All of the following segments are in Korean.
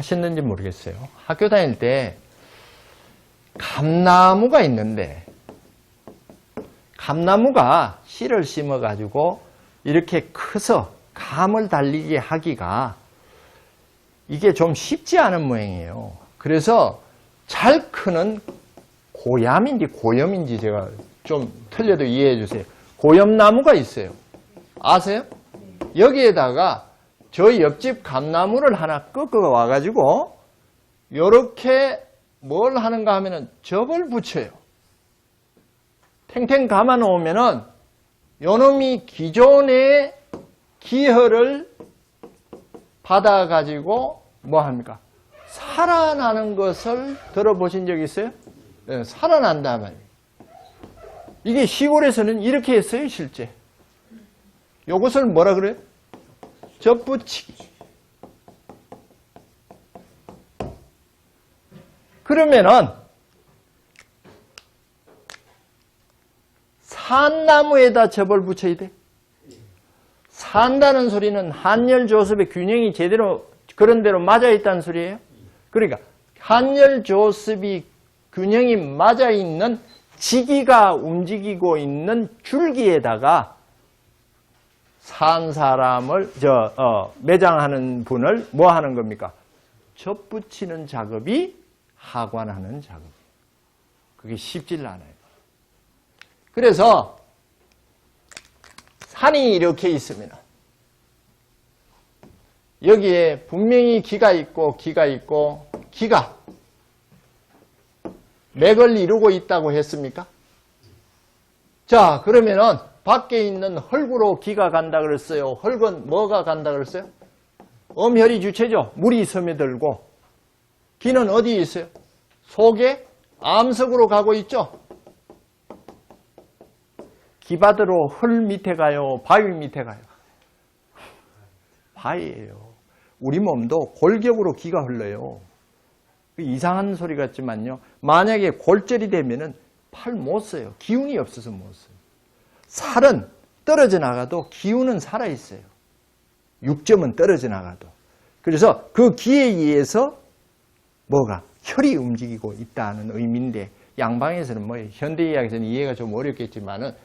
하셨는지 모르겠어요. 학교 다닐 때 감나무가 있는데 감나무가 씨를 심어가지고 이렇게 커서 감을 달리게 하기가 이게 좀 쉽지 않은 모양이에요. 그래서 잘 크는 고얌인지 고염인지 제가 좀 틀려도 이해해 주세요. 고염나무가 있어요. 아세요? 여기에다가 저희 옆집 감나무를 하나 꺾어 와가지고 요렇게 뭘 하는가 하면은 접을 붙여요. 탱탱 감아 놓으면은 요놈이 기존의 기혈을 받아가지고 뭐 합니까? 살아나는 것을 들어보신 적 있어요? 네, 살아난다 말이에요. 이게 시골에서는 이렇게 했어요, 실제. 요것을 뭐라 그래요? 접붙이기. 그러면은 산나무에다 접을 붙여야 돼. 산다는 소리는 한열조습의 균형이 제대로 그런 대로 맞아 있다는 소리예요. 그러니까 한열조습이 균형이 맞아 있는 지기가 움직이고 있는 줄기에다가 산 사람을 매장하는 분을 뭐 하는 겁니까? 접붙이는 작업이 하관하는 작업이에요. 그게 쉽질 않아요. 그래서 산이 이렇게 있으면 여기에 분명히 기가 있고 기가 맥을 이루고 있다고 했습니까? 자, 그러면은 밖에 있는 흙으로 기가 간다 그랬어요. 흙은 뭐가 간다 그랬어요? 엄혈이 주체죠. 물이 스며들고 기는 어디에 있어요? 속에 암석으로 가고 있죠. 기받으러 흙 밑에 가요? 바위 밑에 가요? 바위예요. 우리 몸도 골격으로 기가 흘러요. 이상한 소리 같지만요. 만약에 골절이 되면은 팔 못 써요. 기운이 없어서 못 써요. 살은 떨어져 나가도 기운은 살아있어요. 육점은 떨어져 나가도. 그래서 그 기에 의해서 뭐가 혈이 움직이고 있다는 의미인데 양방에서는 뭐 현대의학에서는 이해가 좀 어렵겠지만은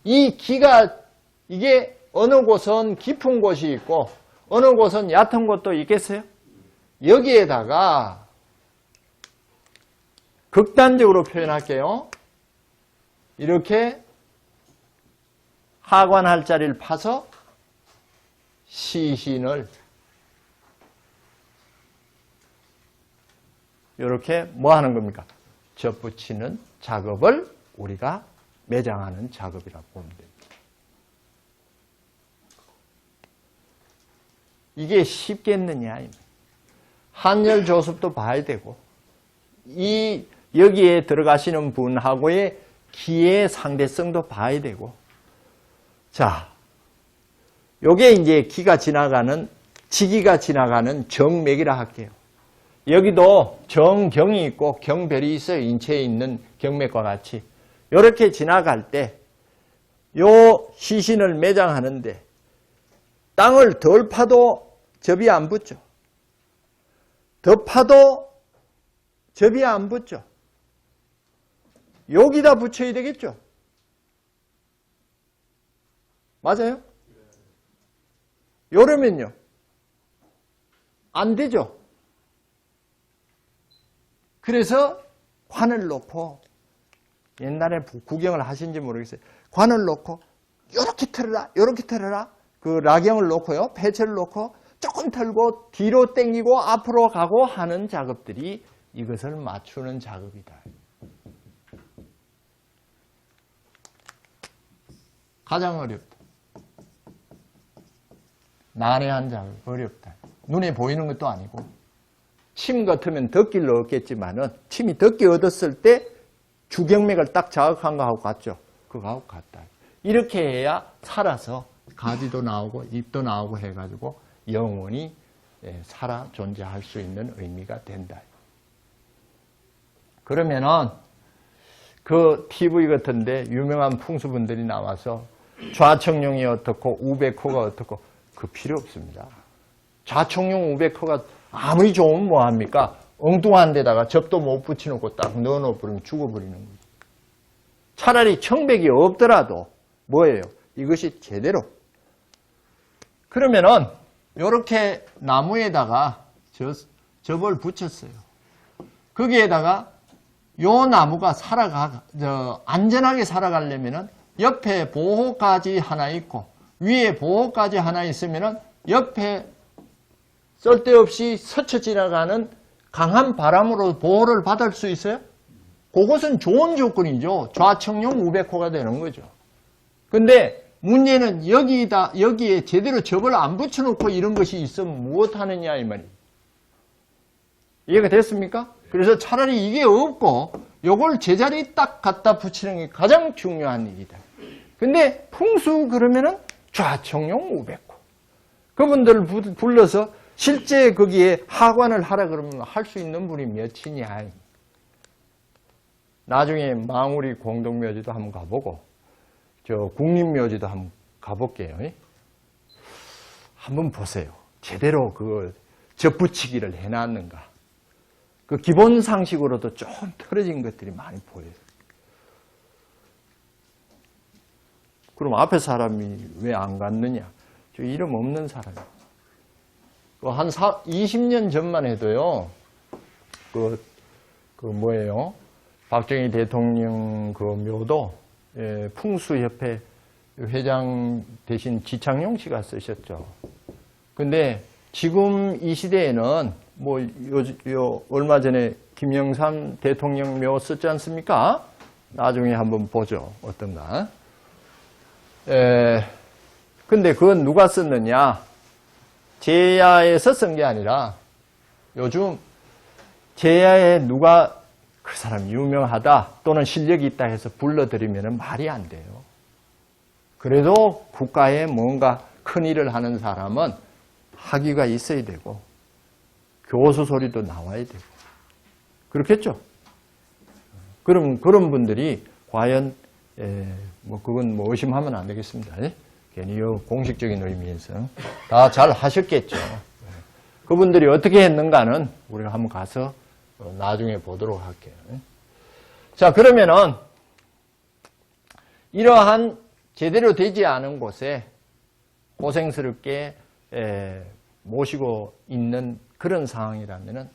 이 기가 이게 어느 곳은 깊은 곳이 있고 어느 곳은 얕은 곳도 있겠어요? 여기에다가 극단적으로 표현할게요. 이렇게 하관할 자리를 파서 시신을 이렇게 뭐 하는 겁니까? 접붙이는 작업을 우리가 매장하는 작업이라고 보면 됩니다. 이게 쉽겠느냐? 한열조습도 봐야 되고 여기에 들어가시는 분하고의 기의 상대성도 봐야 되고 자, 요게 이제 기가 지나가는 지기가 지나가는 정맥이라 할게요. 여기도 정경이 있고 경별이 있어요. 인체에 있는 경맥과 같이. 이렇게 지나갈 때 요 시신을 매장하는데 땅을 덜 파도 접이 안 붙죠. 더 파도 접이 안 붙죠. 여기다 붙여야 되겠죠. 맞아요? 이러면요. 안 되죠. 그래서 관을 놓고 옛날에 구경을 하신지 모르겠어요. 관을 놓고 이렇게 틀어라 이렇게 틀어라 그 라경을 놓고요. 배체를 놓고 조금 털고 뒤로 당기고 앞으로 가고 하는 작업들이 이것을 맞추는 작업이다. 가장 어렵다. 난해한 작업, 어렵다. 눈에 보이는 것도 아니고 침 같으면 덕기를 얻겠지만은 침이 덕기 얻었을 때 주경맥을 딱 자극한 거하고 같죠. 그거하고 같다. 이렇게 해야 살아서 가지도 나오고 잎도 나오고 해가지고 영원히 살아 존재할 수 있는 의미가 된다. 그러면은 그 TV 같은데 유명한 풍수분들이 나와서 좌청룡이 어떻고 우백호가 어떻고 그 필요 없습니다. 좌청룡 우백호가 아무리 좋으면 뭐합니까? 엉뚱한 데다가 접도 못 붙여놓고 딱 넣어놓으면 죽어버리는 거예요. 차라리 청백이 없더라도 뭐예요? 이것이 제대로. 그러면은 이렇게 나무에다가 접을 붙였어요. 거기에다가 요 나무가 안전하게 살아가려면은 옆에 보호까지 하나 있고 위에 보호까지 하나 있으면은 옆에 쓸데없이 스쳐 지나가는 강한 바람으로 보호를 받을 수 있어요? 그것은 좋은 조건이죠. 좌청룡 우백호가 되는 거죠. 근데 문제는 여기에 제대로 접을 안 붙여놓고 이런 것이 있으면 무엇하느냐 이 말이에요. 이해가 됐습니까? 그래서 차라리 이게 없고 요걸 제자리에 딱 갖다 붙이는 게 가장 중요한 일이다. 근데 풍수 그러면은 좌청룡 우백호. 그분들을 불러서 실제 거기에 하관을 하라 그러면 할 수 있는 분이 몇이냐. 나중에 망우리 공동묘지도 한번 가보고 저 국립묘지도 한번 가볼게요. 한번 보세요. 제대로 그 접붙이기를 해놨는가. 그 기본 상식으로도 좀 틀어진 것들이 많이 보여요. 그럼 앞에 사람이 왜 안 갔느냐? 저 이름 없는 사람이에요. 한 20년 전만 해도요, 뭐예요? 박정희 대통령 그 묘도, 풍수협회 회장 대신 지창용 씨가 쓰셨죠. 근데 지금 이 시대에는 얼마 전에 김영삼 대통령 묘 썼지 않습니까? 나중에 한번 보죠. 어떤가. 근데 그건 누가 썼느냐? 제야에서 쓴 게 아니라 요즘 제야에 누가 그 사람 유명하다 또는 실력이 있다 해서 불러들이면 말이 안 돼요. 그래도 국가에 뭔가 큰 일을 하는 사람은 학위가 있어야 되고 교수 소리도 나와야 되고 그렇겠죠? 그럼 그런 분들이 과연 그건 의심하면 안 되겠습니다. 괜히 공식적인 의미에서 다 잘 하셨겠죠. 그분들이 어떻게 했는가는 우리가 한번 가서 나중에 보도록 할게요. 자, 그러면은 이러한 제대로 되지 않은 곳에 고생스럽게 모시고 있는 그런 상황이라면은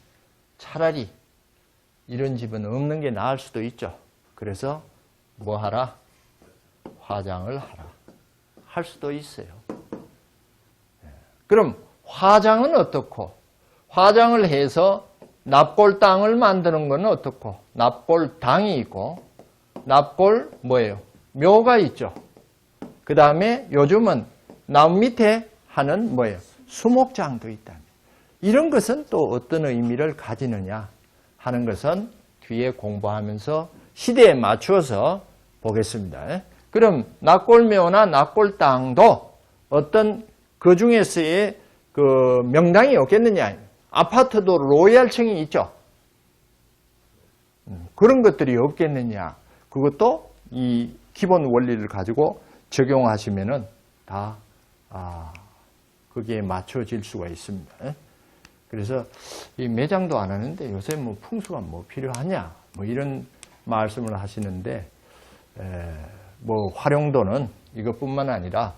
차라리 이런 집은 없는 게 나을 수도 있죠. 그래서 뭐 하라? 화장을 하라. 할 수도 있어요. 그럼 화장은 어떻고? 화장을 해서 납골 땅을 만드는 건 어떻고? 납골 당이 있고 납골 뭐예요? 묘가 있죠. 그 다음에 요즘은 나무 밑에 하는 뭐예요? 수목장도 있다. 이런 것은 또 어떤 의미를 가지느냐 하는 것은 뒤에 공부하면서 시대에 맞추어서 보겠습니다. 그럼 납골묘나 납골땅도 어떤 그 중에서의 그 명당이 없겠느냐. 아파트도 로얄층이 있죠. 그런 것들이 없겠느냐. 그것도 이 기본 원리를 가지고 적용하시면은 다 거기에 맞춰질 수가 있습니다. 그래서 이 매장도 안 하는데 요새 뭐 풍수가 뭐 필요하냐 뭐 이런 말씀을 하시는데 뭐 활용도는 이것뿐만 아니라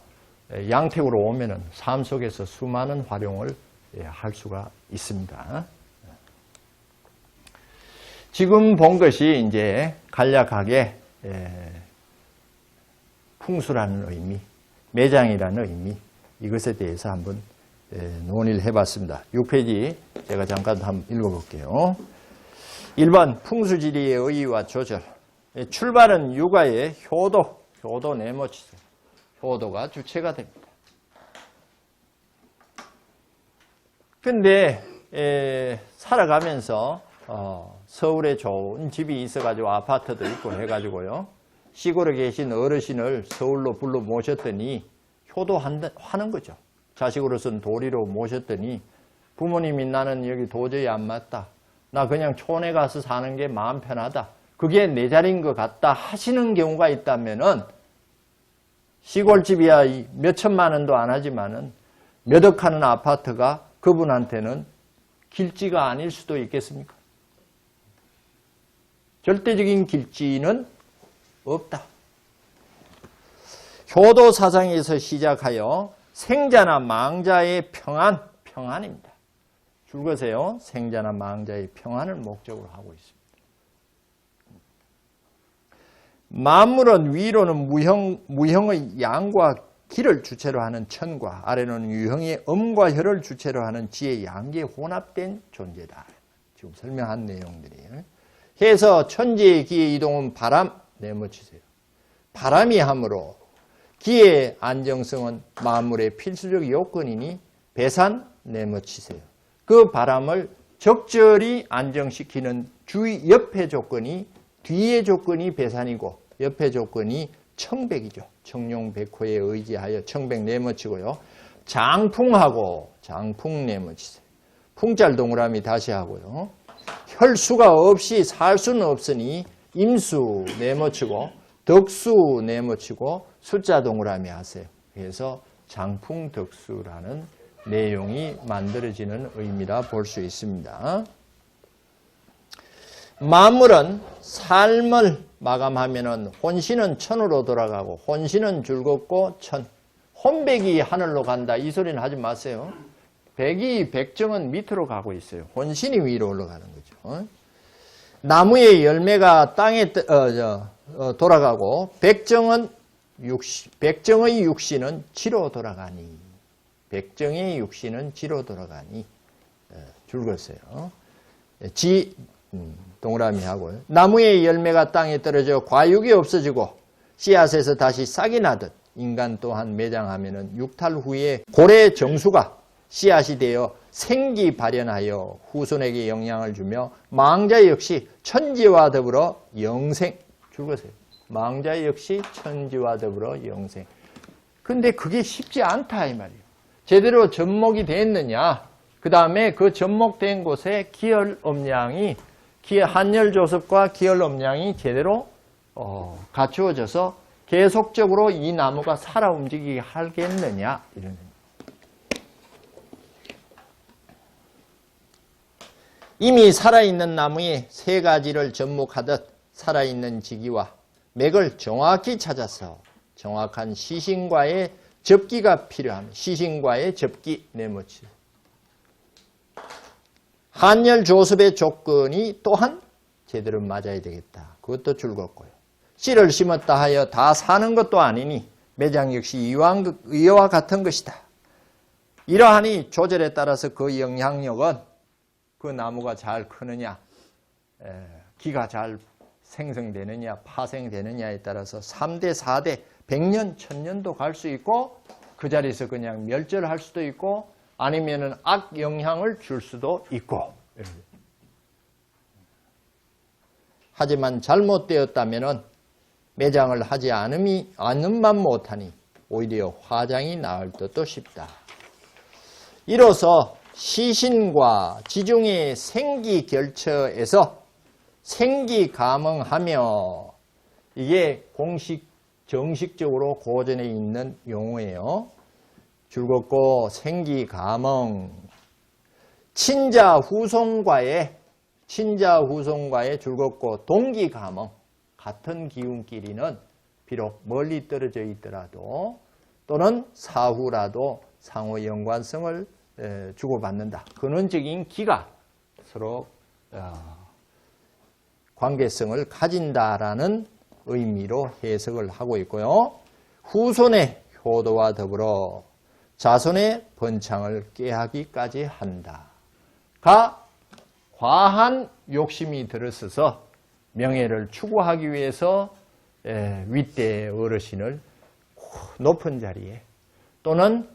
양택으로 오면은 삶 속에서 수많은 활용을 할 수가 있습니다. 지금 본 것이 이제 간략하게 풍수라는 의미, 매장이라는 의미 이것에 대해서 한번 논의를 해봤습니다. 6페이지 제가 잠깐 한번 읽어볼게요. 1번 풍수지리의 의의와 조절. 출발은 육아의 효도 네모치죠. 효도가 주체가 됩니다. 근데 살아가면서 서울에 좋은 집이 있어가지고 아파트도 있고 해가지고요. 시골에 계신 어르신을 서울로 불러 모셨더니 효도하는 거죠. 자식으로서는 도리로 모셨더니 부모님이 나는 여기 도저히 안 맞다. 나 그냥 촌에 가서 사는 게 마음 편하다. 그게 내 자리인 것 같다 하시는 경우가 있다면은 시골집이야 몇 천만 원도 안 하지만은 몇 억 하는 아파트가 그분한테는 길지가 아닐 수도 있겠습니까? 절대적인 길지는 없다. 효도 사상에서 시작하여 생자나 망자의 평안입니다. 줄거세요. 생자나 망자의 평안을 목적으로 하고 있습니다. 만물은 위로는 무형의 양과 기를 주체로 하는 천과 아래로는 유형의 음과 혈을 주체로 하는 지의 양기에 혼합된 존재다. 지금 설명한 내용들이에요. 해서 천지의 기의 이동은 바람 내모치세요. 바람이 함으로 기의 안정성은 만물의 필수적 요건이니 배산 내모치세요. 그 바람을 적절히 안정시키는 주위 옆의 조건이 뒤의 조건이 배산이고 옆의 조건이 청백이죠. 청룡백호에 의지하여 청백 내모치고요. 장풍하고 장풍 내모치세요. 풍자를 동그라미 다시 하고요. 혈수가 없이 살 수는 없으니 임수 내모치고 덕수 내모치고 숫자 동그라미 하세요. 그래서 장풍덕수라는 내용이 만들어지는 의미라 볼 수 있습니다. 만물은 삶을 마감하면은 혼신은 천으로 돌아가고 혼신은 즐겁고 천. 혼백이 하늘로 간다. 이 소리는 하지 마세요. 백정은 밑으로 가고 있어요. 혼신이 위로 올라가는 거죠. 나무의 열매가 땅에 돌아가고 백정의 육신은 지로 돌아가니. 백정의 육신은 지로 돌아가니. 줄거세요. 동그라미 하고요. 나무의 열매가 땅에 떨어져 과육이 없어지고 씨앗에서 다시 싹이 나듯 인간 또한 매장하면은 육탈 후에 고래 정수가 씨앗이 되어 생기 발현하여 후손에게 영향을 주며 망자 역시 천지와 더불어 영생. 줄거세요. 망자 역시 천지와 더불어 영생. 근데 그게 쉽지 않다 이 말이에요. 제대로 접목이 됐느냐. 그 다음에 그 접목된 곳에 기혈음양이 한열조섭과 기혈음양이 제대로 갖추어져서 계속적으로 이 나무가 살아 움직이게 하겠느냐 이런. 이미 살아있는 나무에 세 가지를 접목하듯 살아있는 지기와 맥을 정확히 찾아서 정확한 시신과의 접기가 필요합니다. 시신과의 접기 내모치. 한열 조섭의 조건이 또한 제대로 맞아야 되겠다. 그것도 즐겁고요. 씨를 심었다 하여 다 사는 것도 아니니 매장 역시 이와 같은 것이다. 이러하니 조절에 따라서 그 영향력은 그 나무가 잘 크느냐, 기가 잘 생성되느냐, 파생되느냐에 따라서 3대, 4대, 100년, 1000년도 갈 수 있고 그 자리에서 그냥 멸절할 수도 있고 아니면은 악 영향을 줄 수도 있고. 하지만 잘못되었다면은 매장을 하지 않음만 못하니 오히려 화장이 나을 듯도 싶다. 이로써 시신과 지중의 생기 결처에서 생기 감응하며 이게 정식적으로 고전에 있는 용어예요. 즐겁고 생기 감응. 친자 후손과의 즐겁고 동기 감응. 같은 기운끼리는 비록 멀리 떨어져 있더라도 또는 사후라도 상호 연관성을 주고받는다. 근원적인 기가 서로 관계성을 가진다라는 의미로 해석을 하고 있고요. 후손의 효도와 더불어 자손의 번창을 꾀하기까지 한다. 과한 욕심이 들어서서 명예를 추구하기 위해서 윗대 어르신을 높은 자리에 또는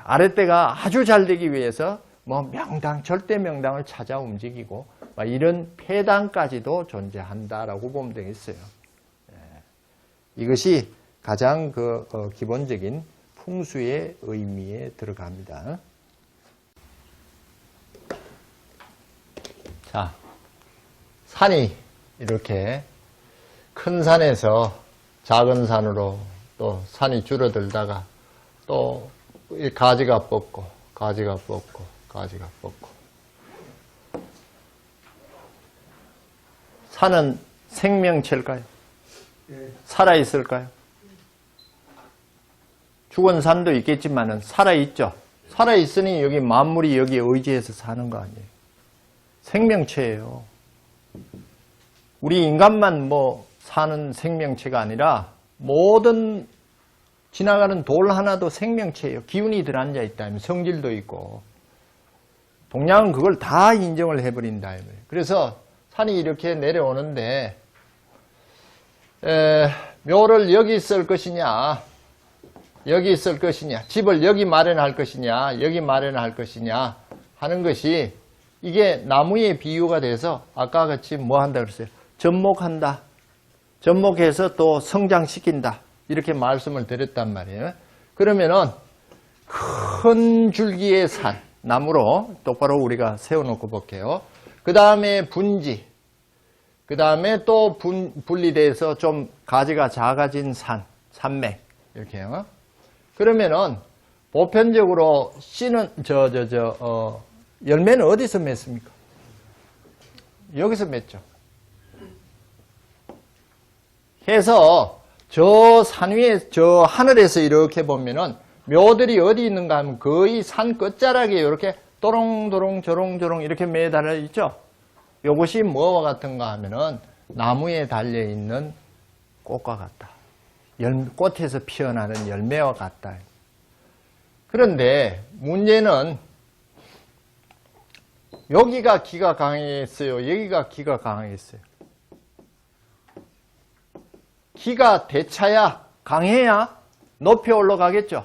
아랫대가 아주 잘 되기 위해서 절대 명당을 찾아 움직이고 이런 폐단까지도 존재한다라고 보면 되겠어요. 이것이 가장 기본적인 풍수의 의미에 들어갑니다. 자, 산이 이렇게 큰 산에서 작은 산으로 또 산이 줄어들다가 또 가지가 뻗고 산은 생명체일까요? 살아있을까요? 죽은 산도 있겠지만은 살아있죠. 살아있으니 여기 만물이 여기에 의지해서 사는 거 아니에요. 생명체예요. 우리 인간만 뭐 사는 생명체가 아니라 모든 지나가는 돌 하나도 생명체예요. 기운이 들어앉아 있다면 성질도 있고. 동양은 그걸 다 인정을 해버린다. 그래서 산이 이렇게 내려오는데 묘를 여기 쓸 것이냐, 여기 쓸 것이냐, 집을 여기 마련할 것이냐, 여기 마련할 것이냐 하는 것이 이게 나무의 비유가 돼서 아까 같이 뭐 한다 그랬어요? 접목한다. 접목해서 또 성장시킨다. 이렇게 말씀을 드렸단 말이에요. 그러면은 큰 줄기의 산, 나무로 똑바로 우리가 세워놓고 볼게요. 그 다음에 분지, 그 다음에 또 분리돼서 좀 가지가 작아진 산, 산맥 이렇게요. 그러면은 보편적으로 씨는 열매는 어디서 맺습니까? 여기서 맺죠. 해서 저 산 위에 저 하늘에서 이렇게 보면은 묘들이 어디 있는가 하면 거의 산 끝자락에 이렇게 또롱또롱 조롱조롱 이렇게 매달려 있죠. 이것이 뭐와 같은가 하면은 나무에 달려 있는 꽃과 같다. 꽃에서 피어나는 열매와 같다. 그런데 문제는 여기가 기가 강했어요. 여기가 기가 강했어요. 기가 대차야 강해야 높이 올라가겠죠.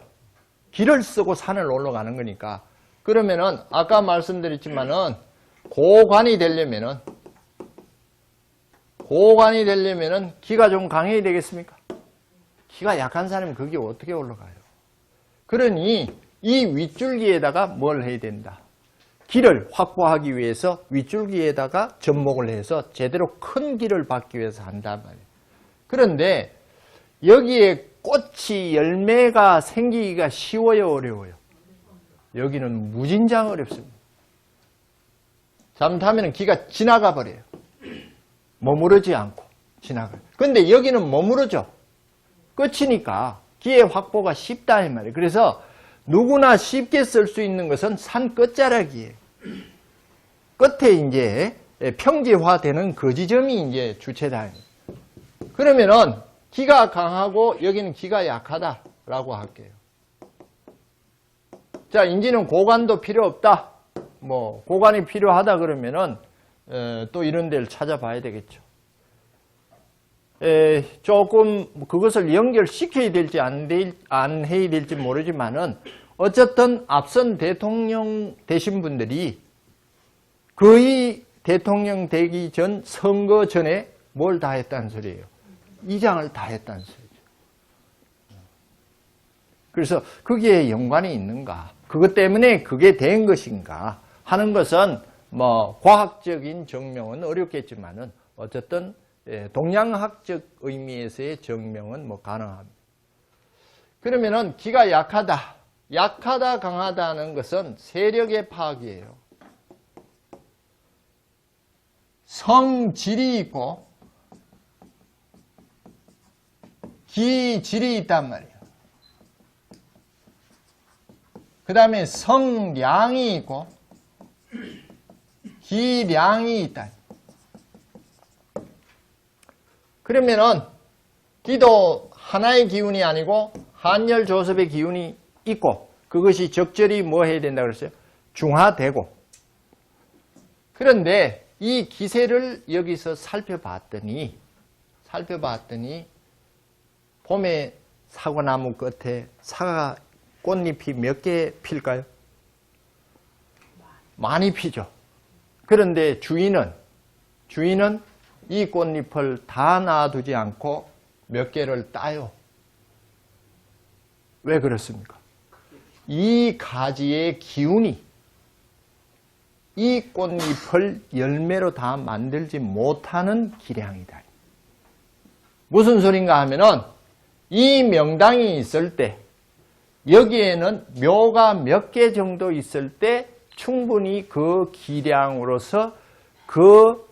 길을 쓰고 산을 올라가는 거니까. 그러면은 아까 말씀드렸지만은 고관이 되려면은 기가 좀 강해야 되겠습니까? 기가 약한 사람은 거기 어떻게 올라가요? 그러니 이 윗줄기에다가 뭘 해야 된다? 길을 확보하기 위해서 윗줄기에다가 접목을 해서 제대로 큰 길을 받기 위해서 한단 말이에요. 그런데 여기에 꽃이 열매가 생기기가 쉬워요, 어려워요? 여기는 무진장 어렵습니다. 잘못하면 기가 지나가 버려요. 머무르지 않고 지나가요. 그런데 여기는 머무르죠. 끝이니까 기의 확보가 쉽다 이 말이에요. 그래서 누구나 쉽게 쓸 수 있는 것은 산 끝자락이에요. 끝에 이제 평지화되는 그 지점이 이제 주체다. 그러면은 기가 강하고 여기는 기가 약하다라고 할게요. 자, 이제는 고관도 필요 없다. 뭐 고관이 필요하다 그러면은 또 이런 데를 찾아봐야 되겠죠. 조금 그것을 연결시켜야 될지 안 해야 될지 모르지만은 어쨌든 앞선 대통령 되신 분들이 거의 대통령 되기 전 선거 전에 뭘 다 했다는 소리예요. 이장을 다 했다는 소리죠. 그래서 거기에 연관이 있는가? 그것 때문에 그게 된 것인가? 하는 것은 뭐 과학적인 증명은 어렵겠지만은 어쨌든 동양학적 의미에서의 증명은 뭐 가능합니다. 그러면은 기가 약하다, 강하다는 것은 세력의 파악이에요. 성질이 있고 기질이 있단 말이에요. 그 다음에 성량이 있고 기량이 있다. 그러면은 기도 하나의 기운이 아니고 한열 조섭의 기운이 있고 그것이 적절히 뭐 해야 된다 그랬어요? 중화되고. 그런데 이 기세를 여기서 살펴봤더니 봄에 사과나무 끝에 사과 꽃잎이 몇 개 필까요? 많이 피죠. 그런데 주인은 이 꽃잎을 다 놔두지 않고 몇 개를 따요. 왜 그렇습니까? 이 가지의 기운이 이 꽃잎을 열매로 다 만들지 못하는 기량이다. 무슨 소린가 하면은 이 명당이 있을 때 여기에는 묘가 몇 개 정도 있을 때 충분히 그 기량으로서 그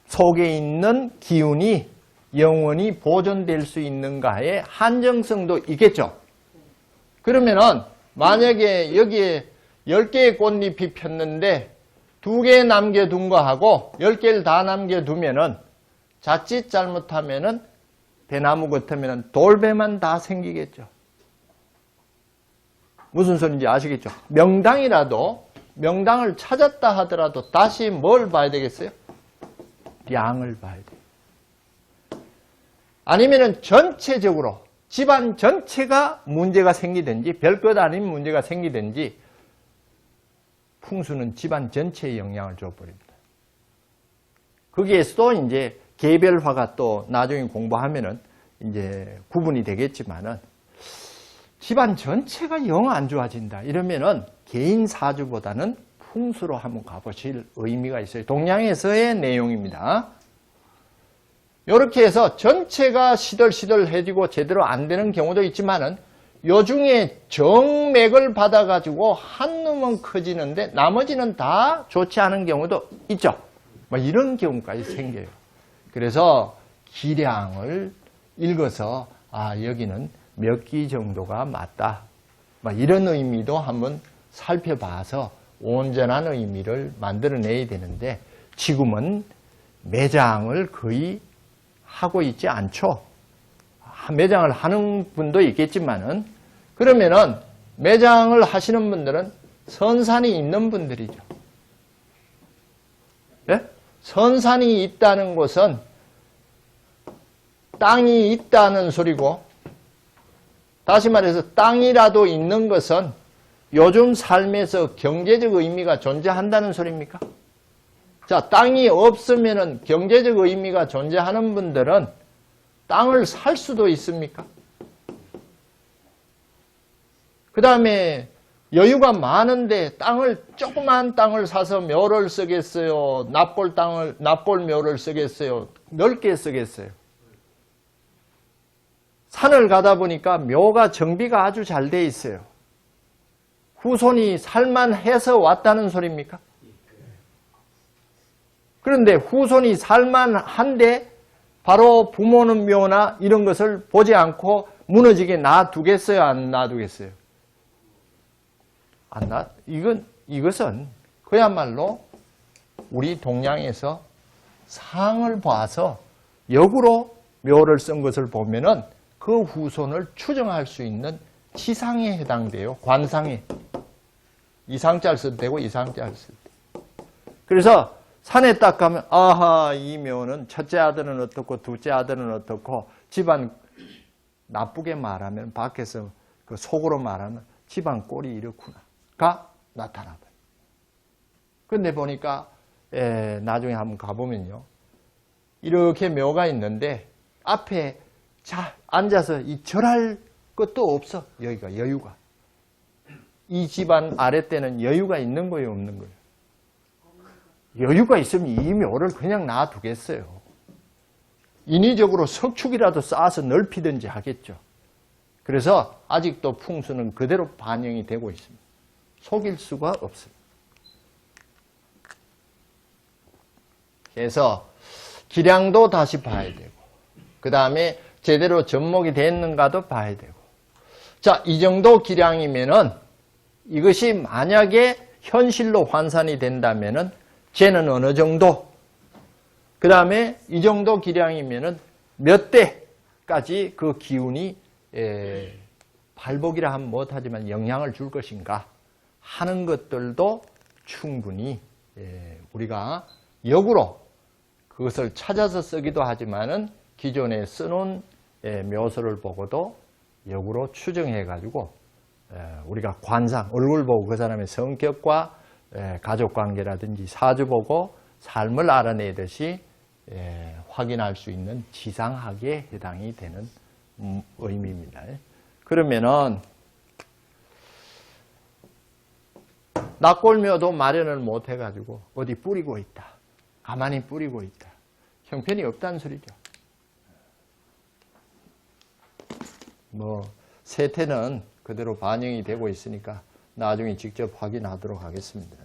속에 있는 기운이 영원히 보존될 수 있는가의 한정성도 있겠죠. 그러면은 만약에 여기에 10개의 꽃잎이 폈는데 2개 남겨둔 거하고 10개를 다 남겨두면은 자칫 잘못하면은 대나무 같으면은 돌배만 다 생기겠죠. 무슨 소리인지 아시겠죠? 명당이라도 명당을 찾았다 하더라도 다시 뭘 봐야 되겠어요? 양을 봐야 돼요. 아니면은 전체적으로 집안 전체가 문제가 생기든지 별것 아닌 문제가 생기든지 풍수는 집안 전체에 영향을 줘버립니다. 거기에서도 이제 개별화가 또 나중에 공부하면은 이제 구분이 되겠지만은 집안 전체가 영 안 좋아진다. 이러면은 개인 사주보다는 풍수로 한번 가보실 의미가 있어요. 동양에서의 내용입니다. 이렇게 해서 전체가 시들시들해지고 제대로 안 되는 경우도 있지만은 요중에 정맥을 받아가지고 한 놈은 커지는데 나머지는 다 좋지 않은 경우도 있죠. 뭐 이런 경우까지 생겨요. 그래서 기량을 읽어서 여기는 몇 기 정도가 맞다. 뭐 이런 의미도 한번 살펴봐서 온전한 의미를 만들어내야 되는데 지금은 매장을 거의 하고 있지 않죠. 매장을 하는 분도 있겠지만은 그러면은 매장을 하시는 분들은 선산이 있는 분들이죠. 예? 선산이 있다는 것은 땅이 있다는 소리고 다시 말해서 땅이라도 있는 것은 요즘 삶에서 경제적 의미가 존재한다는 소리입니까? 자, 땅이 없으면은 경제적 의미가 존재하는 분들은 땅을 살 수도 있습니까? 그 다음에 여유가 많은데 조그만 땅을 사서 묘를 쓰겠어요? 납골 묘를 쓰겠어요? 넓게 쓰겠어요? 산을 가다 보니까 묘가 정비가 아주 잘 돼 있어요. 후손이 살만해서 왔다는 소리입니까? 그런데 후손이 살만한데 바로 부모는 묘나 이런 것을 보지 않고 무너지게 놔두겠어요? 안 놔두겠어요? 이것은 그야말로 우리 동양에서 상을 봐서 역으로 묘를 쓴 것을 보면은 그 후손을 추정할 수 있는 치상에 해당돼요. 관상에. 이상자를 써도 되고 이상자를 써도 되고. 그래서 산에 딱 가면 이 묘는 첫째 아들은 어떻고 둘째 아들은 어떻고 집안 나쁘게 말하면 밖에서 그 속으로 말하면 집안 꼴이 이렇구나가 나타나봐요. 그런데 보니까 나중에 한번 가보면요. 이렇게 묘가 있는데 앞에 앉아서 절할 것도 없어. 여기가 여유가. 이 집안 아랫대는 여유가 있는 거예요, 없는 거예요? 여유가 있으면 이 묘를 그냥 놔두겠어요. 인위적으로 석축이라도 쌓아서 넓히든지 하겠죠. 그래서 아직도 풍수는 그대로 반영이 되고 있습니다. 속일 수가 없습니다. 그래서 기량도 다시 봐야 되고 그 다음에 제대로 접목이 됐는가도 봐야 되고 자, 이 정도 기량이면은 이것이 만약에 현실로 환산이 된다면은 쟤는 어느 정도 그 다음에 이 정도 기량이면은 몇 대까지 그 기운이 발복이라 하면 못하지만 영향을 줄 것인가 하는 것들도 충분히 우리가 역으로 그것을 찾아서 쓰기도 하지만은 기존에 써놓은 묘소를 보고도 역으로 추정해 가지고 우리가 관상, 얼굴 보고 그 사람의 성격과 가족관계라든지 사주 보고 삶을 알아내듯이 확인할 수 있는 지상학에 해당이 되는 의미입니다. 그러면은 납골묘도 마련을 못 해가지고 어디 뿌리고 있다. 가만히 뿌리고 있다. 형편이 없다는 소리죠. 세태는 그대로 반영이 되고 있으니까 나중에 직접 확인하도록 하겠습니다.